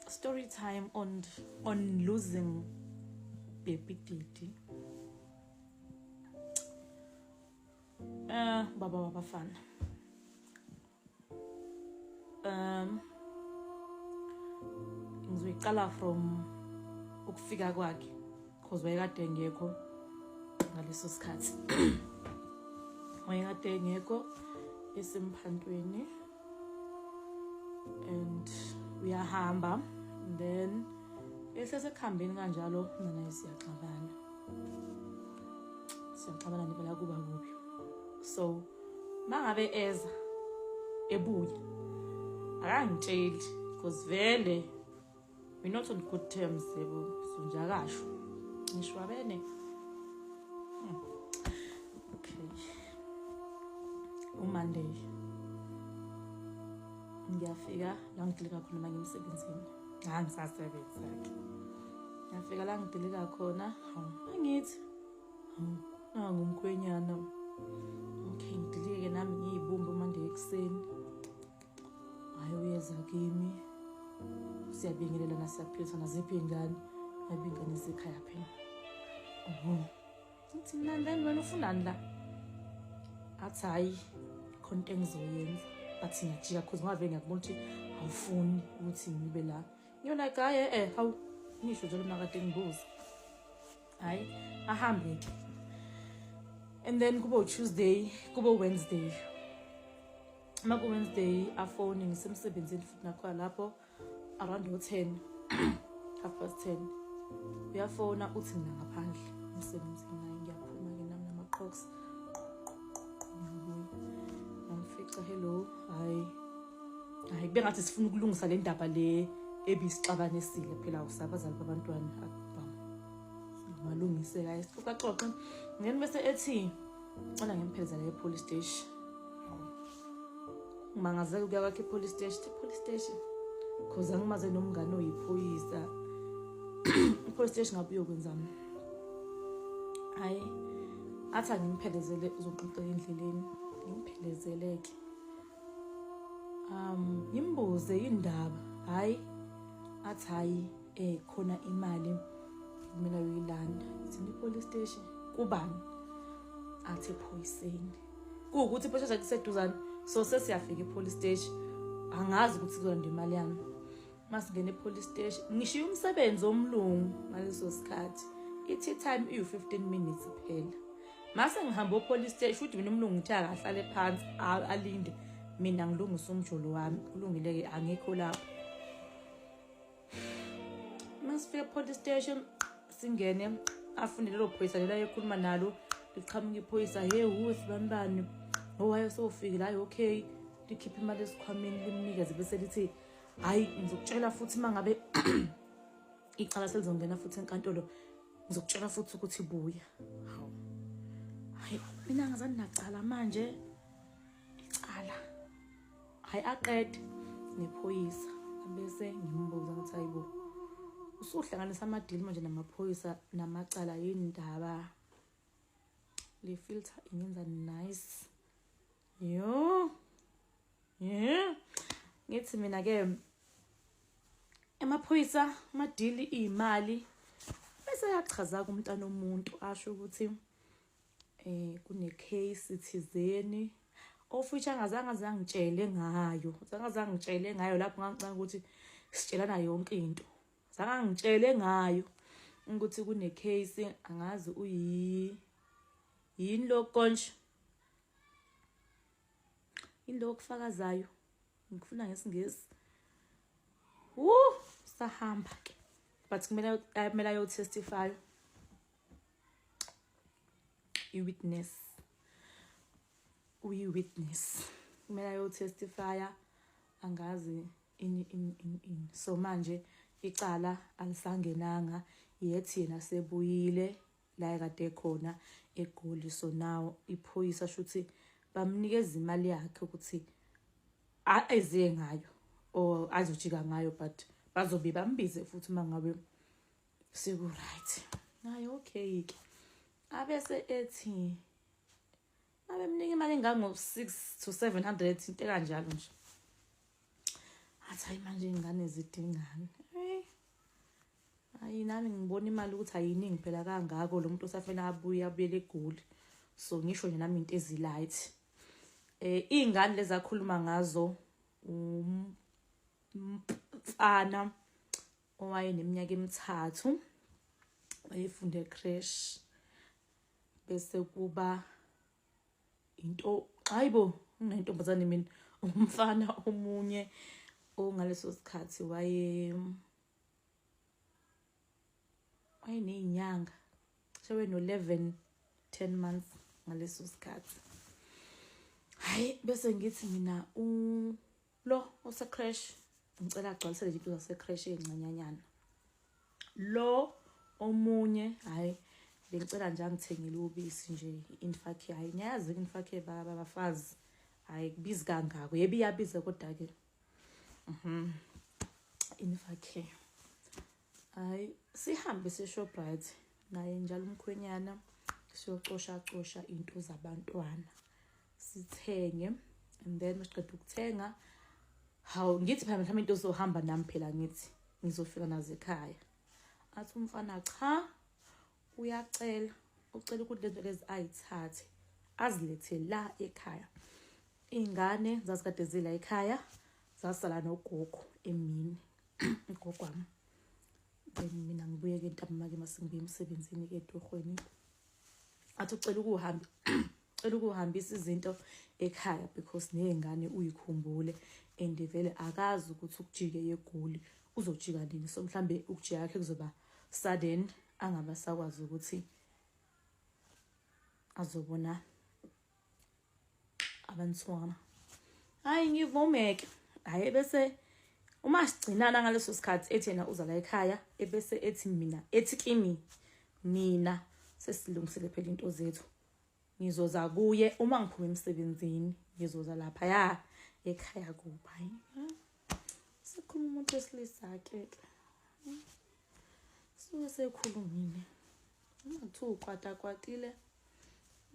Story time on losing baby daddy. Baba wabafana. Ngizoyiqala from ukufika kwakhe because wayekade ngekho ngaleso sikhathi. Wayekade ngekho esemphantweni and uyahamba, and then esesekuhambeni kanjalo mina siyaxabana nibela kuba kubi. So mangabe eza ebuya akangitsheli because vele we're not on good terms yebo, so njakasho ngishwabene. Okay, Monday ngiyafika la ngidilika khona manje emsebenzini. Ngisasebenza ke. Ngiyafika la ngidilika khona, angithi ngumkhwenyana. Okay, ngidilike nami ngiyibumba Monday ekseni. Uyeza kimi. Siyabingelela nasiyaphilisana ziphi ingane. Abingane zekhaya phela. Uthi nandani wena ufunani la? Athi hayi khona engizoyenza. Bathi ngiyajika because ngave ngiyakubona ukuthi awufuni ukuthi ngibe la. Ngiyona gaye hawu ngisho nje nakade ngibuza. Hayi ahambe ke. And then kubo Tuesday, kubo Wednesday. Maku Wednesday afone ngisemsebenzini futhi nakho lapho around 10, 10:30. Uyafona uthi mina ngaphandle emsebenzini naye ngiyaphuma ke nami namaqox. Ngifika hello, hayi bengathi sifuna ukulungisa le ndaba le ebisixabanisile phela usabazali babantwana malungise guys ukaxoxa ngene bese ethi ona ngempheleza la police station. Mangazeke ukuya kwakhe police station because angimaze nomngane oyiphoyisa. Police station ngabe uyokwenzani? Hayi athi ngimphelezele uzoxoxa endleleni ngimpelezeleke. Ngimbuze indaba. Hayi athi hayi khona imali mina uyilanda. Sini police station kubani? Athi ephoyiseni. Kuukuthi phela kuseduzana so sesiyafika epolice station. Angazi ukuthi kuzolanda imali yami. Masingene epolice station ngishiya umsebenzi omlungu ngaleso sikhathi. Ithi time i15 minutes phela. Mase ngihamba epolice station futhi mina umlungu ngithi akahlale phansi alinde mina ngilungisa umjolo wami kulungile ke angekho lapho. Masifika epolice station singene afune lelo phoyisa lela ekhuluma nalo liqhamuka iphoyisa uthi bani owaye sofika la okay likhipha imali esikhwameni limnikeze bese lithi hayi ngizokutshela futhi mangabe icala selizongena futhi enkantolo ngizokutshela futhi ukuthi buya. Hayi mina ngazani nacala manje icala hayi aqede nephoyisa bese ngimbuza ukuthi hayibo usuhlanganisa amadili manje namaphoyisa namacala yindaba le filter ingenza nice ngithi mina ke emaphoyisa amadili imali bese yachaza kumntana omuntu asho ukuthi kune case thizeni ofuthi angazange ngitshele ngayo lapho ngicanga ukuthi sitshelana yonke into. Zange ngitshele ngayo ukuthi kune case angazi yini lo konje into okufakazayo ngifuna ngesingesi sahamba ke but kumele ayo testify i-witness kumele ayo testify angazi in so manje icala alisangenanga yethi yena sebuyile la kade khona eGoli. So now iphoyisa shuthi bamnikeza imali yakhe ukuthi aziye ngayo or azojika ngayo but bazobe bambize futhi mangabe seku right. Hayi okay ke abese ethi abemnika imali engango 600 to 700 into kanjalo nje. athi hayi manje ingane zidingani. Hayi nami ngibona imali ukuthi ayiningi phela kangako lo muntu usafena abuyele egoli. So ngisho nje nami into ezilight. Ingane lezi akhuluma ngazo umfana owayeneminyaka emithathu wayefunda ecreche, bese kuba into hayibo unentombazane mina umfana omunye ongaleso sikhathi wayenezinyanga sewe no 10 months ngaleso sikhathi. Hayi bese ngithi mina lo osecreche ngicela agcwalisele izinto zasecreche ezincanyanyana. Lo omunye hayi bengicela nje angithengele ubisi nje infake. Hayi niyazi infake babafazi hayi kubiza kangako, yebo iyabiza kodwa ke infake. Hayi sihambe seShoprite naye njalo umkhwenyana siyocosha into zabantwana sithenge, and then masiqeda ukuthenga hawu ngithi phela mhlawumbe into ozohamba nami phela ngithi ngizofika nazo ekhaya. Athi umfana cha ucela ukuthi lento lezi ayithathe azilethe la ekhaya. Ingane zasikade zila ekhaya zasala nogogo emini ugogo wami. Then mina ngibuye ke ntambama masingibuye emsebenzini ke etorhweni. Athi ucela ukuhambisa izinto ekhaya because nezingane uyikhumbule and vele akazi ukuthi ukujike yegoli uzojika nini. So mhlambe ukujika yakhe kuzoba sudden, angaba sakwazi ukuthi azobona abantwana. Hayi ngivumeke. Hayi bese uma sigcinana ngaleso sikhathi ethi yena uza la ekhaya ebese ethi kimi mina sesilungisele phela into zethu ngizoza kuye uma ngiphume emsebenzini, ngizoza lapha ya ekhaya kuba. Sikhuluma umuntu wesilisa ke sekhulumile ungathu kwatile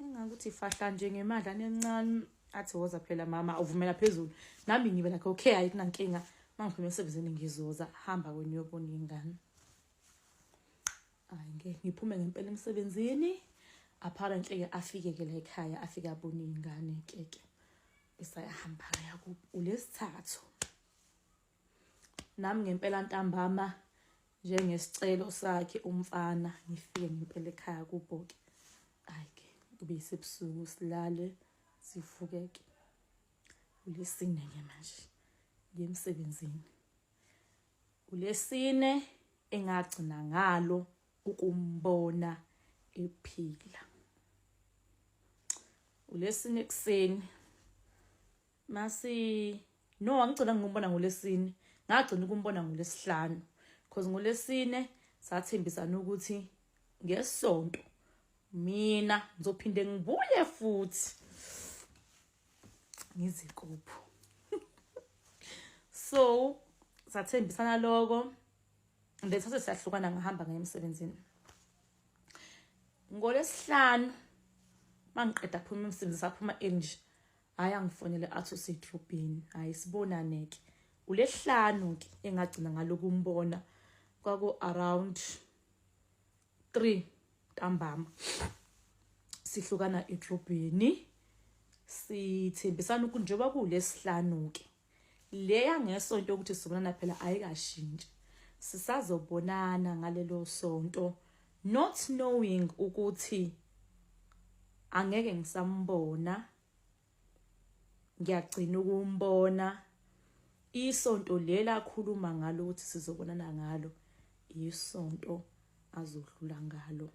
engakuthi fahla nje ngemadlana encane. Athi woza phela mama uvumela phezulu nami ngibe like okay hayi kunankinga mangiphume emsebenzini ngizoza hamba wena uyobona ingane. Hayi ngiphume ngempela emsebenzini apparently ke afike ke la ekhaya afike abona ingane ke esayahamba ya kulesithathu. Nami ngempela ntambama njengesicelo sakhe umfana ngifike ngempela ekhaya kuBhoki. Hayi ke kube isebusuku silale sivukeke uLesine ke manje ngemsebenzini. uLesine engagcina ngalo ukumbona ephila. uLesine ekseni angigcina ngikumbona ngoLesine, ngagcina ukumbona ngoLesihlanu because ngoLesine sathembisana ukuthi ngeSonto mina ngizophinde ngibuye futhi ngizikupho. So sathembisana lokho ndethathe siyahlukana ngahamba ngaye emsebenzini. ngoLesihlanu mangiqeda phuma emsebenzini saphuma enje hayi angifonele athi usedrobheni hayi sibonane ke. uLesihlanu ke engagcina ngaloku umbona kwaku around 3 ntambama sihlukana edrobheni sithembisana ukuthi njengoba kuLesihlanu ke leya ngeSonto ukuthi sibonana phela ayikashintshi sisazobonana ngalelo sonto, not knowing ukuthi angeke ngisambona, ngiyagcina ukumbona. Isonto lela khuluma ngalo ukuthi sizobonana ngalo isonto azodlula ngalo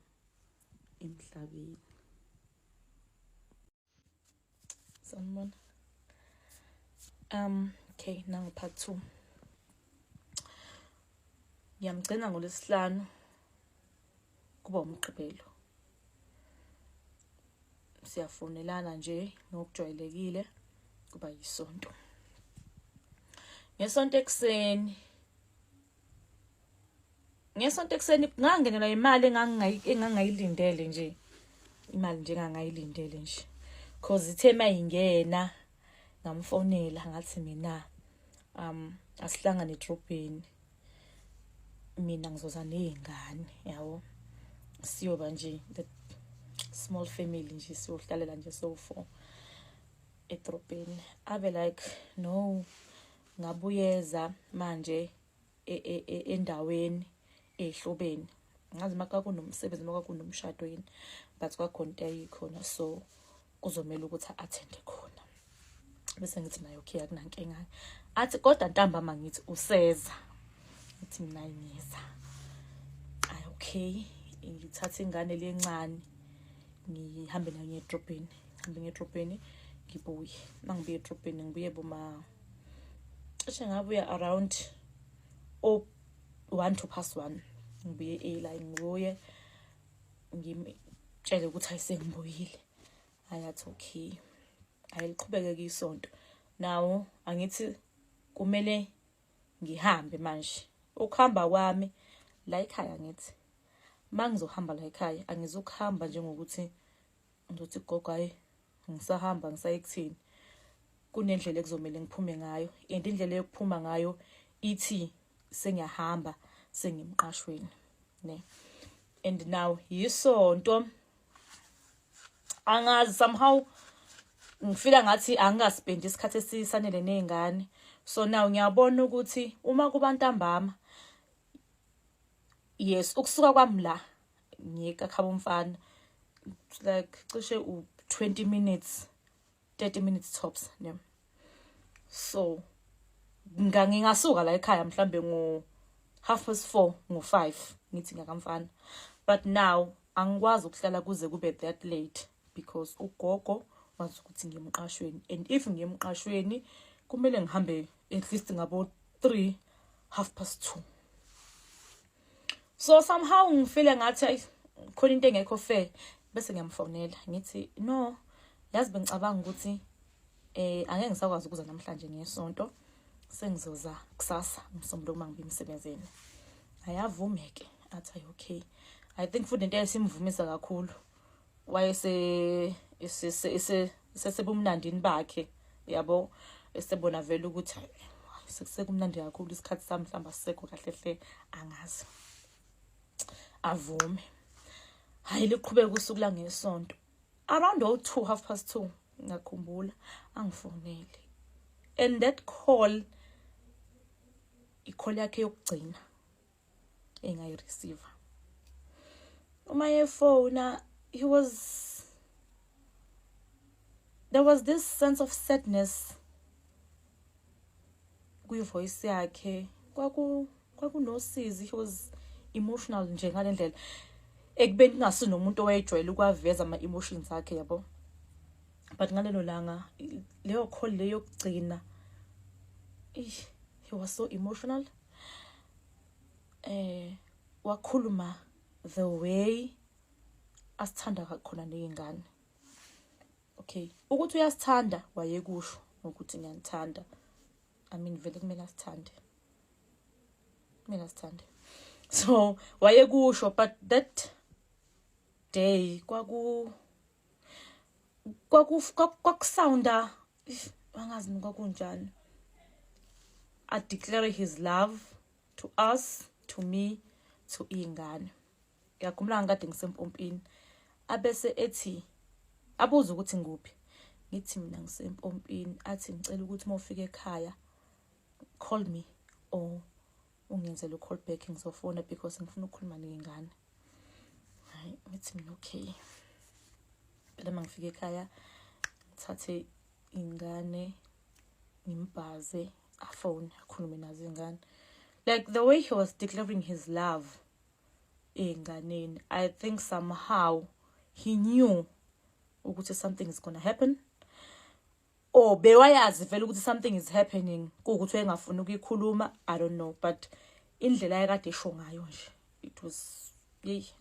emhlabeni. Sanibona. Okay, now part 2. Ngiyamgcina ngoLesihlanu kuba umgqibelo. Siyafonelana nje ngokujwayelekile kuba yisonto. ngesonto ekseni ngangenelwa imali engangayilindele nje. Imali nje engangayilindele nje. Cause ithe mayingena ngamfonela ngathi mina asihlangane edrobheni, mina ngizoza nezingane yabo, siyoba nje the small family nje, siyohlalela nje so4 edrobheni. Abe like no, ngabuyeza manje endaweni ehlobeni, ngazi maka kunomsebenzi maka kunomshado yini, but kwakhona into ayikhona, so kuzomela ukuthi attende khona. Bese ngithi nayo okay, akunankinga. Athi kodwa ntambama ngithi useza, ngithi mina ngiyeza. Ay okay, ngithatha ingane lencane ngihambe nayo edrobheni, ngibuye. Mangibuye edrobheni ngibuye boma ngabuya around 1:50. Ngibuye early, ngibuye ngimtshele ukuthi ayisengibuyile. Ayathi okay, ayiliqhubeke kwisonto. Nawo angithi kumele ngihambe manje. Ukuhamba kwami la ekhaya, ngithi mangizohamba la ekhaya angizokuhamba njengokuthi ngizothi gogo hayi ngisahamba ngisayekuthini. Kunendlela ekuzomela ngiphume ngayo, and indlela yokuphuma ngayo ithi sengiyahamba sengimqashweni, ne. And now yisonto, angazi somehow ngifila ngathi angingaspendi isikhathi esisanele nezingane. So now ngiyabona ukuthi uma kubantu ambama, yes, ukusuka kwami la ngiyekakhaba umfana like cishe 20 minutes 30 minutes tops, ne. So ngingasuka la ekhaya mhlambe ngo 4:30 ngo5 ngithi ngakamfana, but now angikwazi ukuhlala kuze kube that late because ugogo wazi ukuthi ngiyemqashweni, and if ngiyemqashweni kumele ngihambe at least ngabo 2:30. So somehow ngifile ngathi khona into engekho fair, bese ngiyamfonela ngithi no, yazi bengicabanga ukuthi angeke ngisakwazi ukuza namhlanje ngesonto, sengizoza kusasa ngomsombuluko uma ngibe emsebenzini. Ayavumeke, athi okay. I think futhi into esimvumisa kakhulu wayese sebumnandini bakhe, yabo, esebona vele ukuthi sekusekumnandi kakhulu isikhathi sami mhlamba sisekho kahle hle, angazi. Avume. Hayi liqhubeka usuku la ngesonto. Around 2:30 ngakhumbula angifonele. And that call, i-call yakhe yokugcina engayireceive. Uma yefona, there was this sense of sadness kwi-voice yakhe. Kwakunosizi, he was emotional nje ngale ndlela. Ekubeni ngasunomuntu owayejwayele ukwaveza ama-emotions akhe, yabo. But ngalelo langa leyo call leyo yokugcina, he was so emotional. Wakhuluma the way asithanda khona nezingane. Okay, ukuthi uyasithanda wayekusho ukuthi ngiyanithanda. I mean vele kumele asithande. So wayekusho, but that day kwakusounda angazi kwakunjani. I declare his love to us, to me, to ingane. Ngiyakhumbula ngikade ngisempompini, abese ethi abuza ukuthi nguphi. Ngithi mina ngisempompini. Athi ngicela ukuthi uma ufika ekhaya call me or ungenzele u-call back, ngizofona because ngifuna ukukhuluma nezingane. Hayi ngithi mina okay. Phela mangifika ekhaya ngithathe ingane ngimbhaze, afone akhulume nazo ingane. Like the way he was declaring his love enganeni, I think somehow he knew ukuthi something is gonna happen, or bewayazi vele ukuthi something is happening, ukuthi engafuni ukuyikhuluma, I don't know, but indlela ayekade esho ngayo nje, it was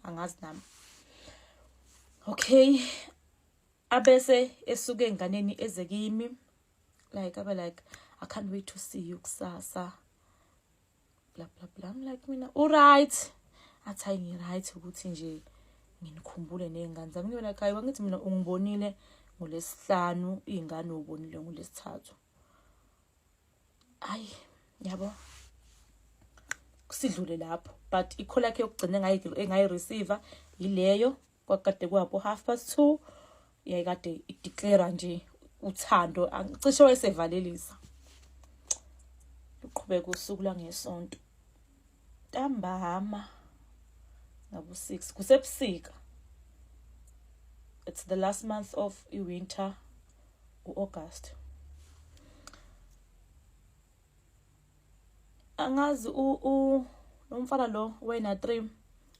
angazi nami. Okay, abese esuke enganeni eze kimi, like abe like I can't wait to see you kusasa, blah blah blah. I'm like mina alright, athi ngi-right ukuthi nje nginikhumbule nezingane zami. Ngibe like hayi wangithi mina ungibonile ngoLwesihlanu, izingane ubonile ngoLwesithathu. Hayi yabo kusidlule lapho. But i-call yakhe yokugcina engayi-receiver yileyo kwakade kwabo 2:30 yayikade ideclare nje uthando, cishe wayesevalelisa. Uqhubeka usuku langesonto ntambama ngabu-6 kusebusika. It's the last month of winter, August. Angazi nomfana lo wena 3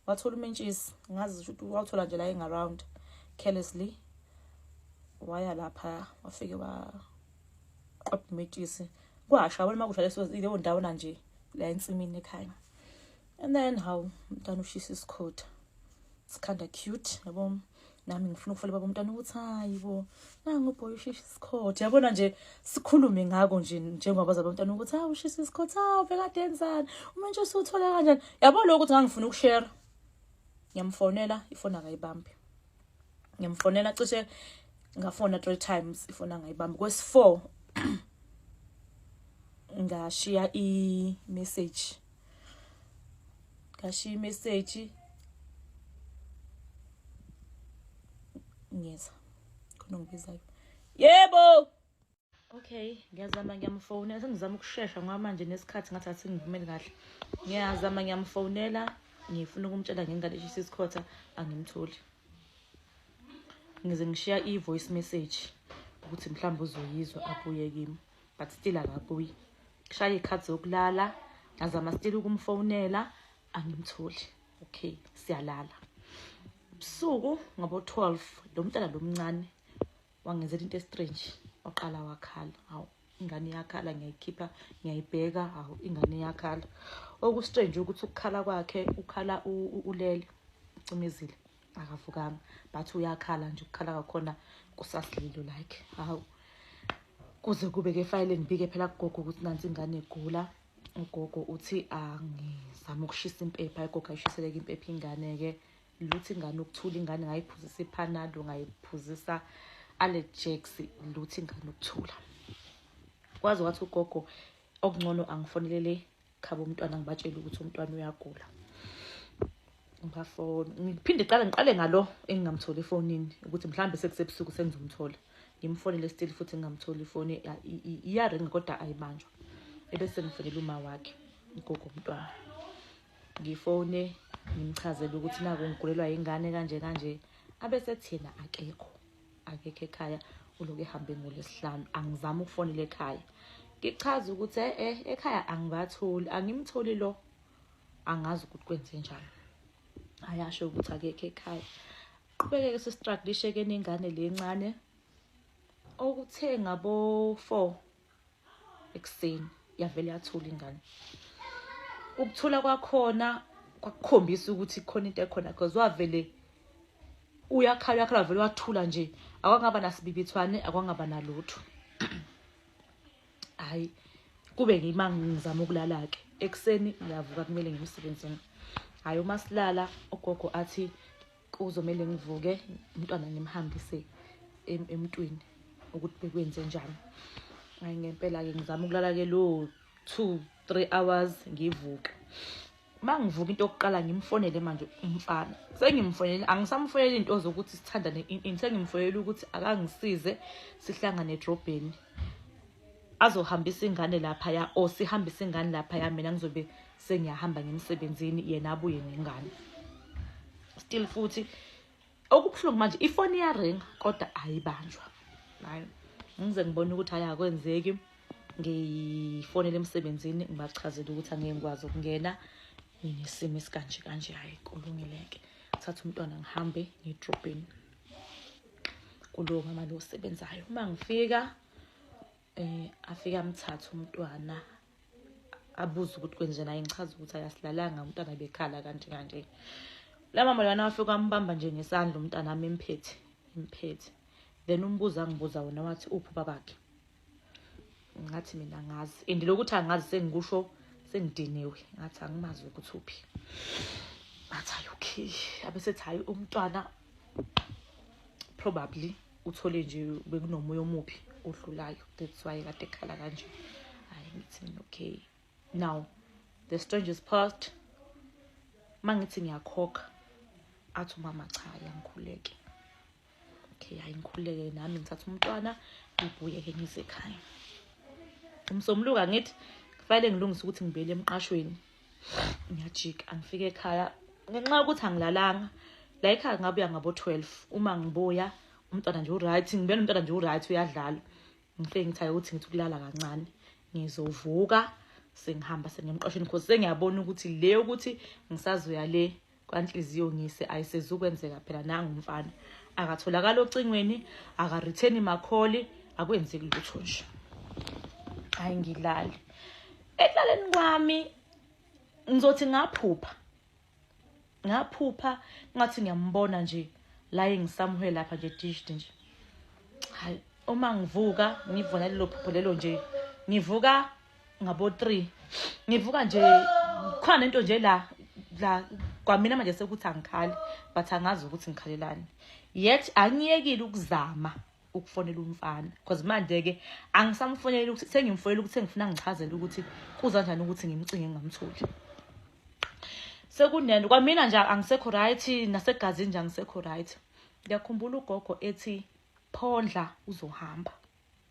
wathola umentshisi, ngazi ukuthi wathola nje la around carelessly. Waya lapha wafike waqapha umentshisi kwasha wona makusha leyo ndawo nje la ensimini ekhaya. And then how umntana ushisa isikhotha. It's kind of cute, yabo. Nami ngifuna ukufela baba umntana ukuthi hayi bo nangu boy ushisa isikhotha. Yabona nje sikhulume ngako nje njengoba zaba umntana ukuthi ha ushisa isikhotha bekade enzani umuntu usuthola kanjani. Yabo lokho ukuthi ngangifuna ukushare. Ngiyamfonela ifona akayibambi. Ngiyamfonela cishe ngafona 3 times ifona ngayibambi. Kwesi4 ngashiya i-message. Ngashiya i-message ngiyeza khona ngibizayo. Yebo. Okay, ngiyazama ngiyamfonela. Sengizama ukushesha ngoba manje nesikhathi ngathi asingivumeli kahle. Ngiyazama ngiyamfonela, ngifuna ukumtshela ngengaleshisa isikhotha angimtholi. Ngize ngishiya i-voice message ukuthi mhlawumbe uzoyizwa abuye kimi, but still akabuyi. Ngishaya ikhathi zokulala, ngazama still ukumfonela angimtholi. Okay, siyalala. Busuku ngabo 12 lo mntana lo mncane wangenzela into strange, waqala wakhala. Hawu ingane yakhala, ngiyayikhipha ngiyayibheka, hawu ingane yakhala. Oku strange ukuthi ukukhala kwakhe ukhala ulele ucimezile akavukanga, but uyakhala nje ukukhala kwakhona kusasililo like. Hawu kuze kube ke file ngibike phela kugogo ukuthi nansi ingane igula. Ugogo uthi angizama ukushisa impepha, igogo ayishiseleke impepha ingane ke luthi ingane ukuthula ingane ngayiphuzisa iPanado, ngayiphuzisa Allergex, luthi ingane ukuthula. Kwazi wathi ugogo okungcono angifonelele khaba umntwana ngibatshela ukuthi umntwana uyagula. Ngafona ngiphinde ngiqale ngalo engingamtholi efonini ukuthi mhlambe sekusebusuku sengizomthola. Ngimfonele still futhi ngingamtholi ifoni iyaringa kodwa ayibanjwa. Ebese ngifonela uma wakhe ugogo umntwana. Ngifone ngimchazela ukuthi naku ngigulelwa ingane kanje kanje. Abese thina akekho ekhaya, uloke ehambe ngoLwesihlanu. Angizama ukufonela ekhaya. Ngichaza ukuthi ekhaya angibatholi, angimtholi lo. Angazi ukuthi kwenze njani. Ayasho ukuthi akekho ekhaya. Qhubekeke sistruggle ke nengane lencane. Okuthe ngabo 4 ekseni yavele yathola ingane. Ukuthula kwakhona kwakukhombisa ukuthi khona into ekhona because wavele uyakhala vele wathula nje, akwangaba nasibibithwane, akwangaba nalutho. Hayi kube ngimanga ngizama ukulala ke ekseni ngiyavuka kumele ngimsebenzini. Hayi uma silala ugogo athi kuzomela ngivuke umntwana ngimhambise emntwini ukuthi bekwenze njani. Hayi ngempela ke ngizama ukulala ke lo 2-3 hours ngivuka. Mangivuka into yokuqala ngimfonele manje umfana. Sengimfonela, angisamfonela into zokuthi sithandane sengimfonela ukuthi akangisize sihlangane edrobheni. Azohambisa ingane lapha ya o sihambisa ingane lapha ya mina ngizobe sengiyahamba ngimsebenzini yena abuye nengane. Still futhi okubuhlungu manje ifoni iyaringa kodwa ayibanjwa. Hayi ngize ngibone ukuthi ayakwenzeki, ngifonele emsebenzini ngibachazela ukuthi angeke ngikwazi ukungena nginesimo esikanje kanje. Hayi kulungileke thatha umntwana ngihambe ngidrobheni kulo mama lo osebenzayo. Uma ngifika afika amthatha umntwana abuza ukuthi kwenze naye, ngichaza ukuthi ayasilalanga umntwana bekhala kanje kanje. La mama lana wafika ambamba nje ngesandla umntwana ami imphethe. Then umbuza ngibuza wona wathi uphi babakhe. Ngathi mina ngazi lokuthi angazi sengikusho sengidiniwe, ngathi angimazi ukuthi uphi. Bathi okay, abesethi hayi umntwana probably uthole nje bekunomoya omubi odlulayo, that's why kade ekhala kanje. Hayi ngithi okay Now the strangest part, mangithi ngiyakhokha athi umama cha yangikhuleke. Okay, ayingikhuleke nami ngithatha umntwana ngibuye ke ngize ekhaya. Umsombuluka ngithi kufanele ngilungise ukuthi ngibele emqashweni. Ngiyajika angifike ekhaya ngenxa ukuthi angilalanga. La ekhaya ngabuya ngabo 12. Uma ngibuya umntwana nje uright, ngibona umntwana nje uright uyadlala. Ngifike ngithaye ukuthi ngithi ukulala kancane. Ngizovuka sengihamba sengemqashweni because sengiyabona ukuthi le ukuthi ngisazoya le kwanhliziyo ngise ayisezukwenzeka phela nanga umfana. Akatholakala ocingweni, aka return makholi, akwenzeki lutho nje. Hayi ngilali. Ekulaleni kwami ngizothi ngaphupha ngathi ngiyambona nje la engisamhwe lapha nje dish nje. Hayi uma ngivuka ngivuna lelo phupho lelo nje ngivuka ngabo 3. Ngivuka nje khona into nje la kwamina manje sekuthi angikhali but angazi ukuthi ngikhalelani. Yet angiyekile ukuzama ukufonela umfana because manje ke angisamfonela ukuthi sengimfonela ukuthi ngifuna ngichazele ukuthi kuza kanjani ukuthi ngimcinge ngamtholi. Sekunene kwamina nje angisekho right nasegazini nje angisekho right. Ngiyakhumbula ugogo ethi phondla uzohamba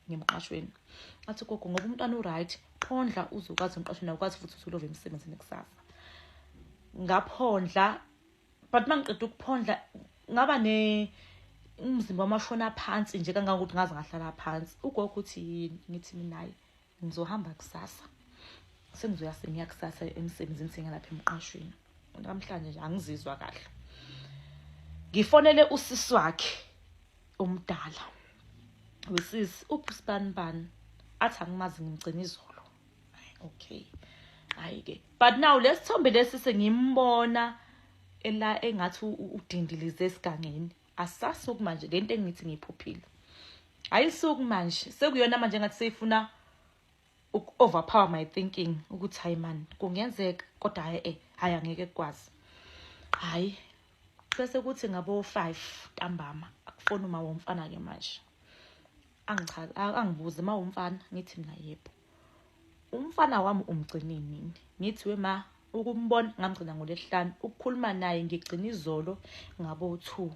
ngemqashweni. Athi gogo ngoba umntwana uright phondla uzokwazi emqashweni ukwazi futhi uthulove emsebenzini kusasa. Ngaphondla but mangiqeda ukuphondla ngaba umzimba wamashona phansi nje kangangokuthi ngaze ngahlala phansi. Ugogo uthi yini ngithi mina naye ngizohamba kusasa. Sengizoya semiya kusasa emsebenzini sengalapha emqashweni. Namhlanje nje angizizwa kahle. Ngifonele usisi wakhe omdala. Wesisi uPhusbanibani athi angimazi ngimgcina izolo. Okay. Hayi ke. But now lesithombe lesi sengimbona ela engathi udindilize esigangeni. Asasuku manje lento engithi ngiphuphile. Ayisuku manje sekuyona manje ngathi seyifuna overpower my thinking ukuthi hayi man kungenzeka kodwa hayi angeke kwazi. Hayi bese kuthi ngabo 5 ntambama akufona uma womfana ke manje. Angichaza angibuze uma womfana ngithi mina yebo. Umfana wami umgcine nini? Ngithi wema ukumbona ngamgcina ngoLesihlanu ukukhuluma naye ngigcina izolo ngabo 2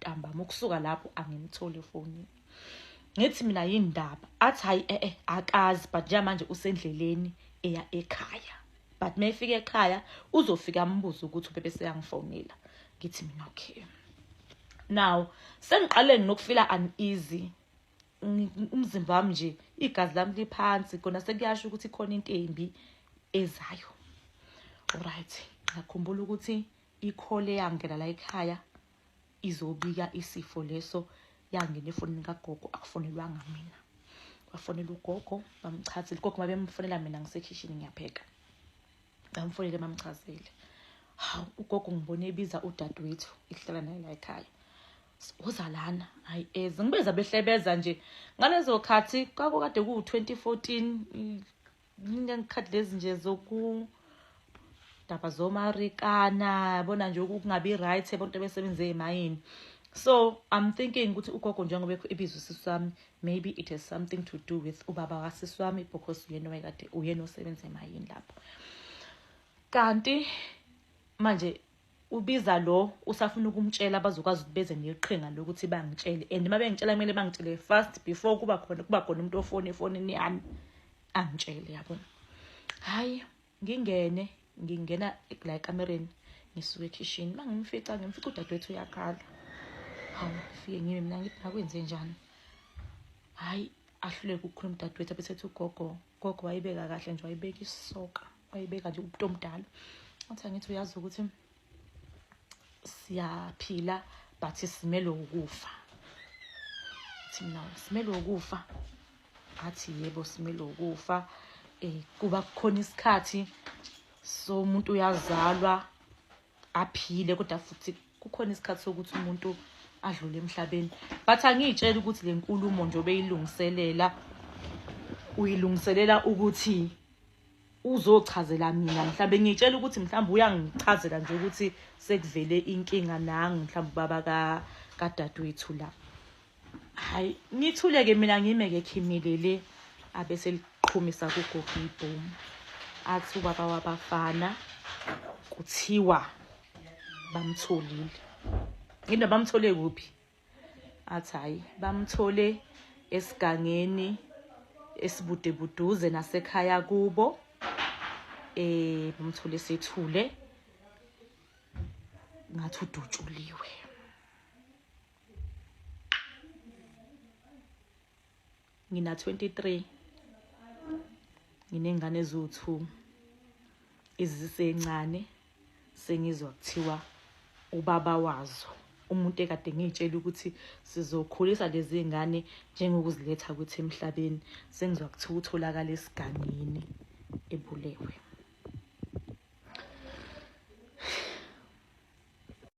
ntambama ukusuka lapho angimthole efonini. Ngithi mina yindaba athi hayi akazi but manje usendleleni eya ekhaya. But mayifika ekhaya uzofika ambuza ukuthi ubebe seyangifonela. Ngithi mina okay. Now sengiqale nginokufila uneasy. Umzimba wami nje igazi lami liphansi kona sekuyasho ukuthi khona into embi ezayo. Alright, ngakhumbula ukuthi ikhole yangena la ekhaya izobika isifo leso yangena efonini kagogo akufonelwanga mina. Bafonela ugogo bamchazela gogo mabemfonela mina ngisekhishini ngiyapheka. Bamfonele bamchazele. Hawu ugogo ngibone ebiza udadewethu ihlala naye la ekhaya. Uza lana hayi ngibeza behlebeza nje ngalezo khathi kwakukade ku 2014 ngikhathi lezi nje zoku daba zomarikana yabona nje ukungabi right abantu besebenze emayini. So I'm thinking ukuthi ugogo njengoba ebizwa usisi wami maybe it has something to do with ubaba wasisi wami because uyena wayekade uyena osebenza emayini lapho. Kanti manje ubiza lo usafuna ukumtshela bazokwazi ukubeze neqhinga lokuthi bangitshele and mabengitshela kumele bangitshele fast before kuba khona umuntu efonini yami angitshele yabona. Hayi ngingena la ekamereni ngisuka ekitchen mangimfica udadewethu uyakhala. Hawu fike ngime mina ngithi akwenze njani. Hayi ahluleke ukukhuluma udadewethu bese ethi gogo wayibeka kahle nje wayibeka isoka wayibeka nje umuntu omdala. Athi ngithi uyazi ukuthi siyaphila but simele ukufa. Thina simele ukufa. Athi yebo simele ukufa. Kuba kukhona isikhathi so umuntu uyazalwa aphile kodwa futhi kukhona isikhathi sokuthi umuntu adlule emhlabeni. But angitshela ukuthi lenkulumo nje obeyilungiselela uyilungiselela ukuthi uzochazela mina mhlawumbe ngitshela ukuthi mhlawumbe uyangichazela nje ukuthi sekuvele inkinga nangi mhlawumbe baba kadadewethu la. Hayi ngithuleke mina ngimeke khimilele abese liqhumisa kugogo ibhomu. athi ubaba wabafana kuthiwa bamtholile. Yini bamthole kuphi? Athi hayi bamthole esigangeni esibudebuduze nasekhaya kubo. Bamthole sethule ngathi udutshuliwe. Ngina 23, nginengane eziwu2 ezisencane. Sengizwa kuthiwa ubaba wazo, umuntu ekade ngitshela ukuthi sizokhulisa lezi ngane njengokuziletha kuthi emhlabeni, sengizwa kuthiwa utholakala esigangeni ebulewe.